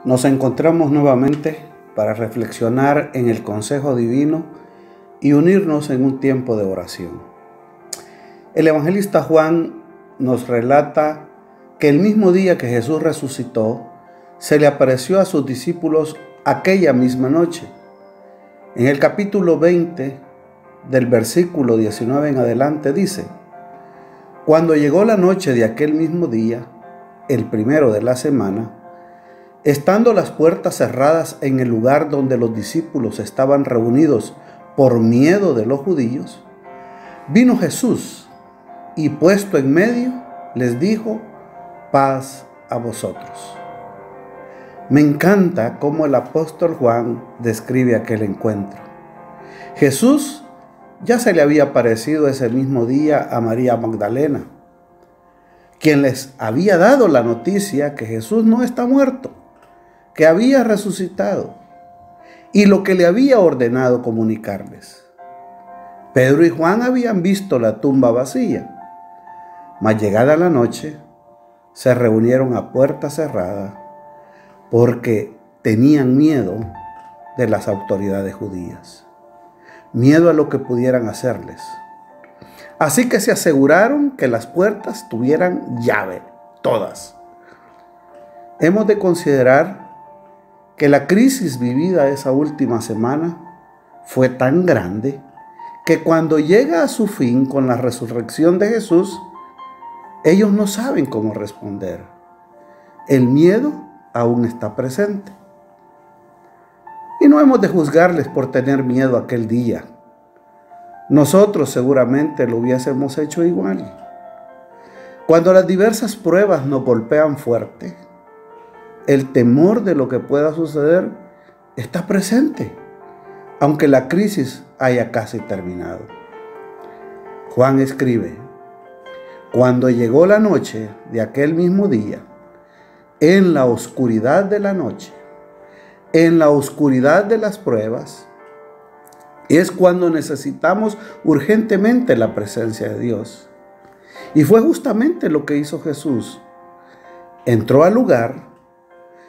Nos encontramos nuevamente para reflexionar en el consejo divino y unirnos en un tiempo de oración. El evangelista Juan nos relata que el mismo día que Jesús resucitó, se le apareció a sus discípulos aquella misma noche. En el capítulo 20, del versículo 19 en adelante, dice: Cuando llegó la noche de aquel mismo día, el primero de la semana, estando las puertas cerradas en el lugar donde los discípulos estaban reunidos por miedo de los judíos, vino Jesús y puesto en medio les dijo: paz a vosotros. Me encanta cómo el apóstol Juan describe aquel encuentro. Jesús ya se le había aparecido ese mismo día a María Magdalena, quien les había dado la noticia que Jesús no está muerto, que había resucitado, y lo que le había ordenado comunicarles. Pedro y Juan habían visto la tumba vacía, mas llegada la noche, se reunieron a puerta cerrada porque tenían miedo de las autoridades judías, miedo a lo que pudieran hacerles. Así que se aseguraron que las puertas tuvieran llave, todas. Hemos de considerar que la crisis vivida esa última semana fue tan grande que cuando llega a su fin con la resurrección de Jesús, ellos no saben cómo responder. El miedo aún está presente. Y no hemos de juzgarles por tener miedo aquel día. Nosotros seguramente lo hubiésemos hecho igual. Cuando las diversas pruebas nos golpean fuerte, el temor de lo que pueda suceder está presente, aunque la crisis haya casi terminado. Juan escribe: Cuando llegó la noche de aquel mismo día, en la oscuridad de la noche, en la oscuridad de las pruebas, es cuando necesitamos urgentemente la presencia de Dios. Y fue justamente lo que hizo Jesús. Entró al lugar,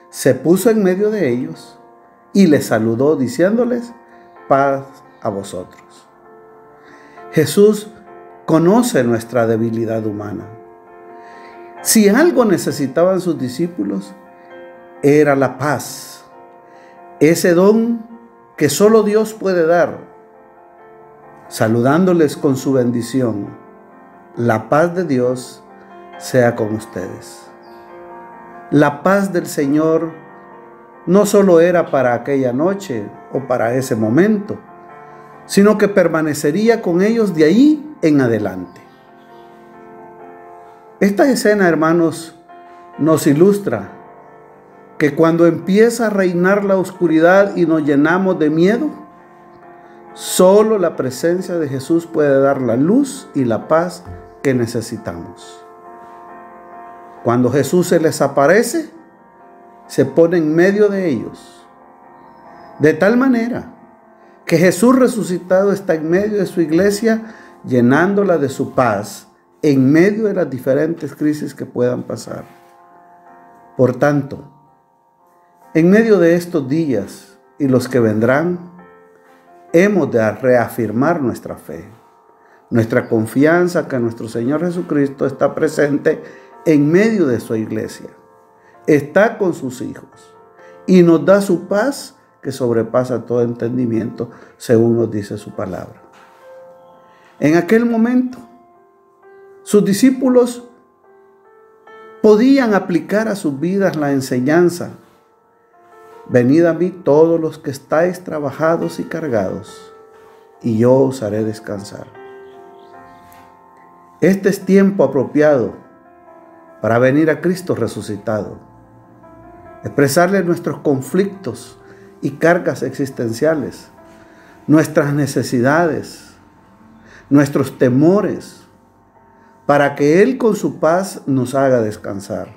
se puso en medio de ellos y les saludó diciéndoles: paz a vosotros. Jesús conoce nuestra debilidad humana. Si algo necesitaban sus discípulos, era la paz, ese don que solo Dios puede dar. Saludándoles con su bendición: la paz de Dios sea con ustedes. La paz del Señor no solo era para aquella noche o para ese momento, sino que permanecería con ellos de ahí en adelante. Esta escena, hermanos, nos ilustra que cuando empieza a reinar la oscuridad y nos llenamos de miedo, solo la presencia de Jesús puede dar la luz y la paz que necesitamos. Cuando Jesús se les aparece, se pone en medio de ellos, de tal manera que Jesús resucitado está en medio de su iglesia, llenándola de su paz en medio de las diferentes crisis que puedan pasar. Por tanto, en medio de estos días y los que vendrán, hemos de reafirmar nuestra fe, nuestra confianza que nuestro Señor Jesucristo está presente en medio de su iglesia, está con sus hijos y nos da su paz que sobrepasa todo entendimiento, según nos dice su palabra. En aquel momento, sus discípulos podían aplicar a sus vidas la enseñanza: venid a mí todos los que estáis trabajados y cargados, y yo os haré descansar. Este es tiempo apropiado para venir a Cristo resucitado, expresarle nuestros conflictos y cargas existenciales, nuestras necesidades, nuestros temores, para que Él con su paz nos haga descansar,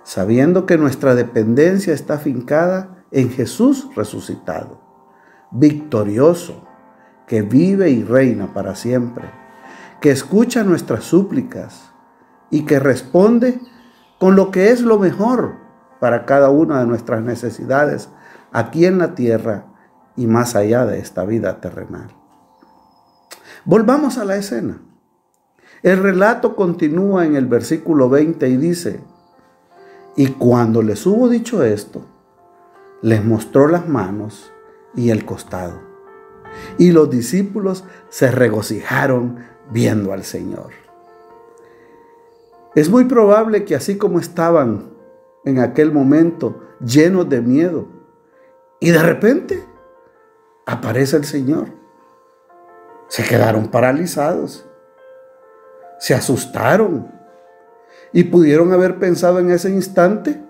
sabiendo que nuestra dependencia está afincada en Jesús resucitado, victorioso, que vive y reina para siempre, que escucha nuestras súplicas y que responde con lo que es lo mejor para cada una de nuestras necesidades aquí en la tierra y más allá de esta vida terrenal. Volvamos a la escena. El relato continúa en el versículo 20 y dice: y cuando les hubo dicho esto, les mostró las manos y el costado. Y los discípulos se regocijaron viendo al Señor. Es muy probable que así como estaban en aquel momento llenos de miedo, y de repente aparece el Señor, se quedaron paralizados, se asustaron y pudieron haber pensado en ese instante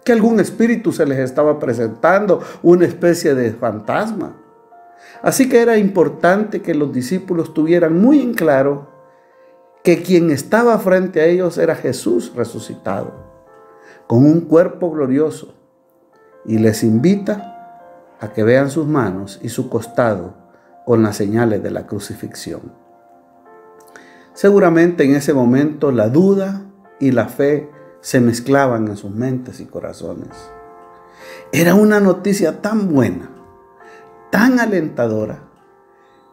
que algún espíritu se les estaba presentando, una especie de fantasma. Así que era importante que los discípulos tuvieran muy en claro que quien estaba frente a ellos era Jesús resucitado, con un cuerpo glorioso, y les invita a que vean sus manos y su costado con las señales de la crucifixión. Seguramente en ese momento la duda y la fe se mezclaban en sus mentes y corazones. Era una noticia tan buena, tan alentadora,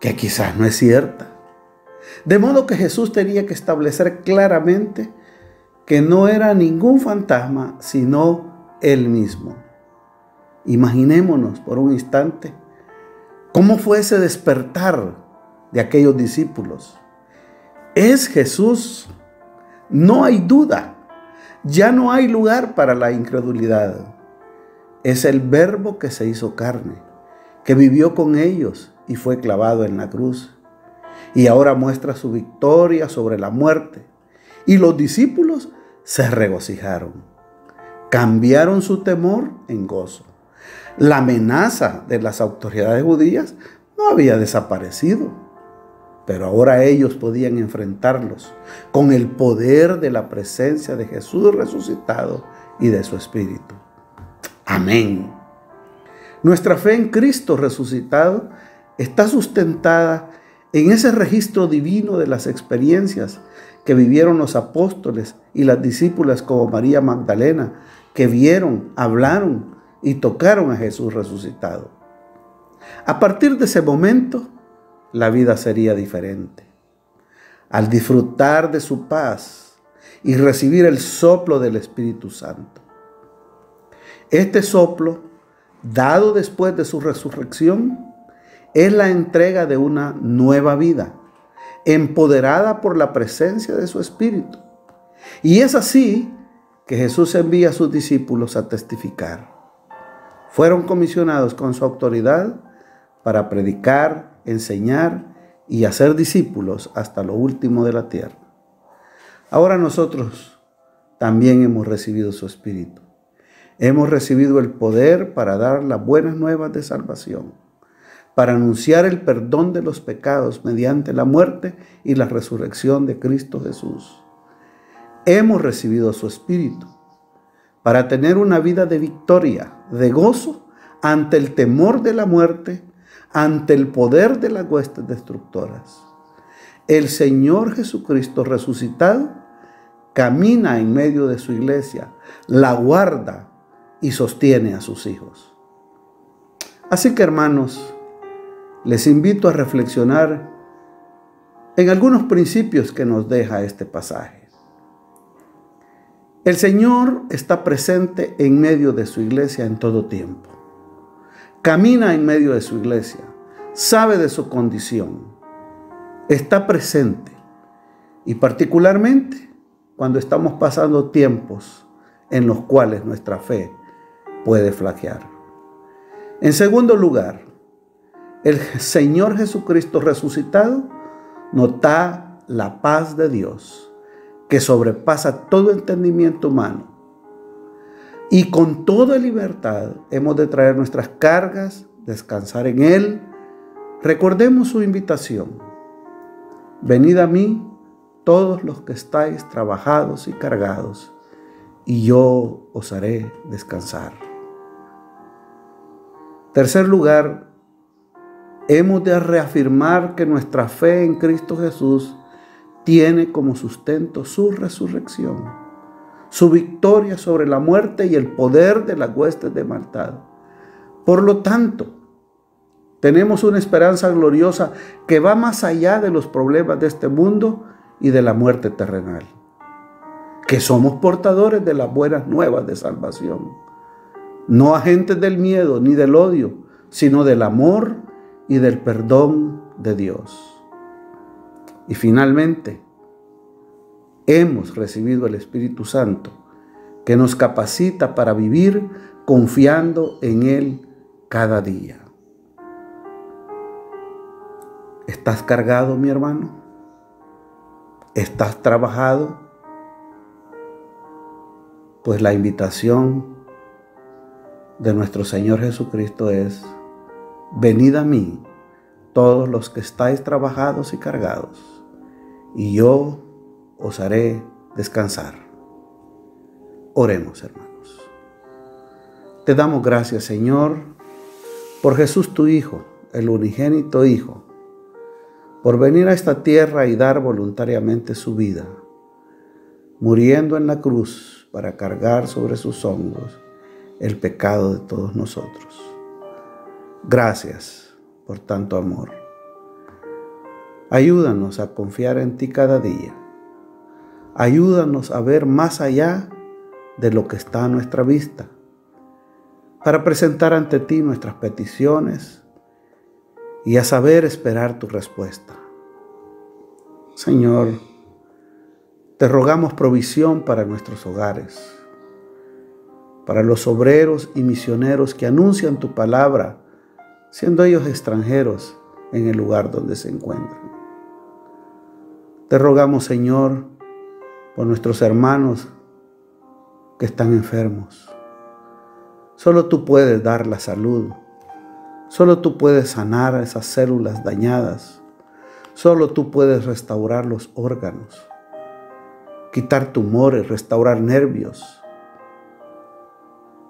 que quizás no es cierta. De modo que Jesús tenía que establecer claramente que no era ningún fantasma, sino Él mismo. Imaginémonos por un instante cómo fue ese despertar de aquellos discípulos. Es Jesús, no hay duda, ya no hay lugar para la incredulidad. Es el Verbo que se hizo carne, que vivió con ellos y fue clavado en la cruz. Y ahora muestra su victoria sobre la muerte. Y los discípulos se regocijaron. Cambiaron su temor en gozo. La amenaza de las autoridades judías no había desaparecido, pero ahora ellos podían enfrentarlos con el poder de la presencia de Jesús resucitado y de su Espíritu. Amén. Nuestra fe en Cristo resucitado está sustentada en ese registro divino de las experiencias que vivieron los apóstoles y las discípulas como María Magdalena, que vieron, hablaron y tocaron a Jesús resucitado. A partir de ese momento, la vida sería diferente. Al disfrutar de su paz y recibir el soplo del Espíritu Santo. Este soplo, dado después de su resurrección, es la entrega de una nueva vida, empoderada por la presencia de su Espíritu. Y es así que Jesús envía a sus discípulos a testificar. Fueron comisionados con su autoridad para predicar, enseñar y hacer discípulos hasta lo último de la tierra. Ahora nosotros también hemos recibido su Espíritu. Hemos recibido el poder para dar las buenas nuevas de salvación, para anunciar el perdón de los pecados mediante la muerte y la resurrección de Cristo Jesús. Hemos recibido su Espíritu para tener una vida de victoria, de gozo ante el temor de la muerte, ante el poder de las huestes destructoras. El Señor Jesucristo resucitado camina en medio de su iglesia, la guarda y sostiene a sus hijos. Así que, hermanos, les invito a reflexionar en algunos principios que nos deja este pasaje. El Señor está presente en medio de su iglesia en todo tiempo. Camina en medio de su iglesia, sabe de su condición, está presente y particularmente cuando estamos pasando tiempos en los cuales nuestra fe puede flaquear. En segundo lugar, el Señor Jesucristo resucitado nos da la paz de Dios que sobrepasa todo entendimiento humano. Y con toda libertad hemos de traer nuestras cargas, descansar en Él. Recordemos su invitación. Venid a mí todos los que estáis trabajados y cargados, y yo os haré descansar. Tercer lugar, hemos de reafirmar que nuestra fe en Cristo Jesús tiene como sustento su resurrección, su victoria sobre la muerte y el poder de las huestes de maldad. Por lo tanto, tenemos una esperanza gloriosa que va más allá de los problemas de este mundo y de la muerte terrenal. Que somos portadores de las buenas nuevas de salvación. No agentes del miedo ni del odio, sino del amor y del perdón de Dios. Y finalmente, hemos recibido el Espíritu Santo, que nos capacita para vivir confiando en Él cada día. ¿Estás cargado, mi hermano? ¿Estás trabajado? Pues la invitación de nuestro Señor Jesucristo es: venid a mí, todos los que estáis trabajados y cargados, y yo os haré descansar. Oremos, hermanos. Te damos gracias, Señor, por Jesús tu Hijo, el unigénito Hijo, por venir a esta tierra y dar voluntariamente su vida, muriendo en la cruz para cargar sobre sus hombros el pecado de todos nosotros. Gracias por tanto amor. Ayúdanos a confiar en ti cada día. Ayúdanos a ver más allá de lo que está a nuestra vista, para presentar ante ti nuestras peticiones y a saber esperar tu respuesta. Señor, te rogamos provisión para nuestros hogares, para los obreros y misioneros que anuncian tu palabra, siendo ellos extranjeros en el lugar donde se encuentran. Te rogamos, Señor, por nuestros hermanos que están enfermos. Solo tú puedes dar la salud. Solo tú puedes sanar a esas células dañadas. Solo tú puedes restaurar los órganos, quitar tumores, restaurar nervios.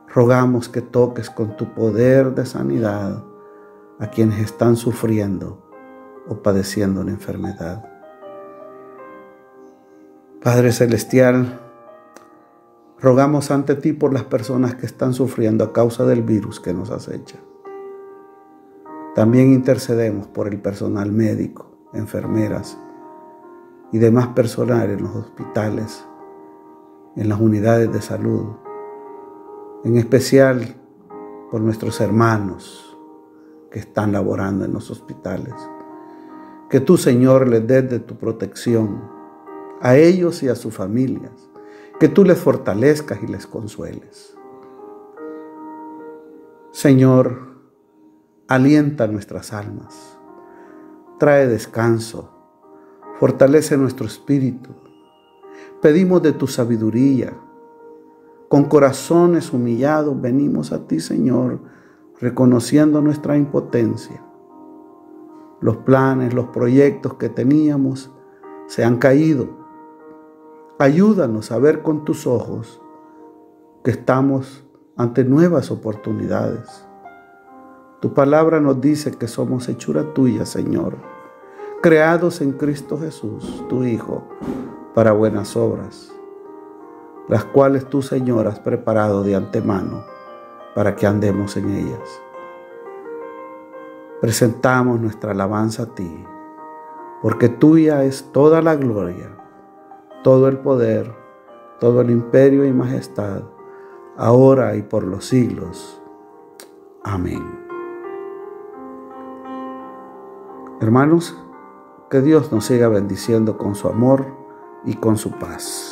Rogamos que toques con tu poder de sanidad a quienes están sufriendo o padeciendo una enfermedad. Padre Celestial, rogamos ante ti por las personas que están sufriendo a causa del virus que nos acecha. También intercedemos por el personal médico, enfermeras y demás personal en los hospitales, en las unidades de salud, en especial por nuestros hermanos que están laborando en los hospitales. Que tú, Señor, les des de tu protección a ellos y a sus familias, que tú les fortalezcas y les consueles. Señor, alienta nuestras almas, trae descanso, fortalece nuestro espíritu. Pedimos de tu sabiduría. Con corazones humillados venimos a ti, Señor, reconociendo nuestra impotencia. Los planes, los proyectos que teníamos se han caído. Ayúdanos a ver con tus ojos que estamos ante nuevas oportunidades. Tu palabra nos dice que somos hechura tuya, Señor, creados en Cristo Jesús, tu Hijo, para buenas obras, las cuales tú, Señor, has preparado de antemano para que andemos en ellas. Presentamos nuestra alabanza a ti, porque tuya es toda la gloria, todo el poder, todo el imperio y majestad, ahora y por los siglos. Amén. Hermanos, que Dios nos siga bendiciendo con su amor y con su paz.